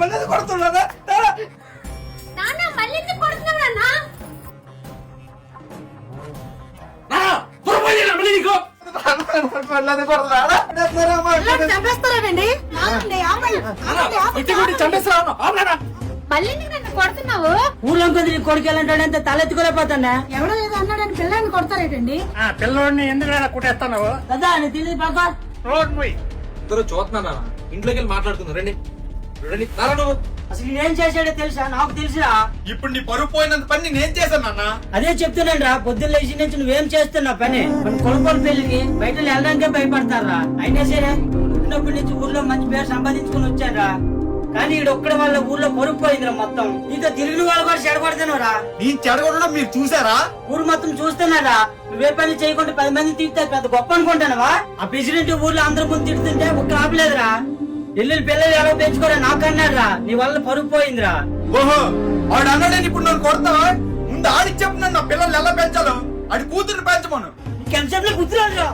మళ్ళీ కొడుతున్నారా నాన్న మళ్ళీ ఎందుకు కొడుతున్నావు చంపేస్తారండి మళ్ళీ నన్ను కొడుతున్నావు. ఊళ్ళో కొద్ది కొడుకెళ్ళంటాడంటే తలెత్తుకోలేకపోతాడా? ఎవడో ఏదో అన్నాడని పిల్లల్ని కొడతారేటండి. పిల్లోడిని ఎందుకు కుట్టేస్తున్నావు? కదా అని తెలియదు పాప. ఇద్దరు చూస్తున్నా ఇంట్లోకి వెళ్ళి మాట్లాడుకుందాం. రండి రండి నారా నువ్వు అసలు నేనేం చేశాడో తెలుసా? నాకు తెలుసురా. ఇప్పుడు నీ పరువు పోయినంత పని నేనేం చేశాను అన్న? అదే చెప్తున్నాను రా, పొద్దున్న లేచి నుంచి నువ్వేం చేస్తున్నావు పని? మన కొడుకోని పెళ్లికి బయట వెళ్ళడానికే భయపడతారా? అయినా సరే పుట్టినప్పటి నుంచి ఊర్లో మంచి పేరు సంపాదించుకుని వచ్చారా, కానీ ఈడు ఒక్కడ వాళ్ళ ఊర్లో పరుగు పోయిందిరా మొత్తం. నీతో తిరిగిన వాళ్ళు కూడా చెడగొడుతున్నారా? నేను చెడగొట్టడం మీరు చూసారా? ఊరు మొత్తం చూస్తున్నారా? నువ్వే పని చేయకుండా 10 మంది తిడితే పెద్ద గొప్ప అనుకుంటానవా? ఆ ప్రెసిడెంట్ ఊర్లో అందరి ముందు తిడుతుంటే ఒక్క ఆపలేదురా. ఇల్లు పిల్లలు ఎలా పెంచుకోరా నాకన్నారా, నీ వల్ల పరుగు పోయిందిరా. ఓహో ఆడు అన్నాడని ఇప్పుడు నన్ను కొడతావా? ముందు ఆడికి చెప్పు నన్ను నా పిల్లల్ని ఎలా పెంచాలో. ఆడి కూతురు పెంచమను. నీకెంతసేపు గుర్తురాదురా.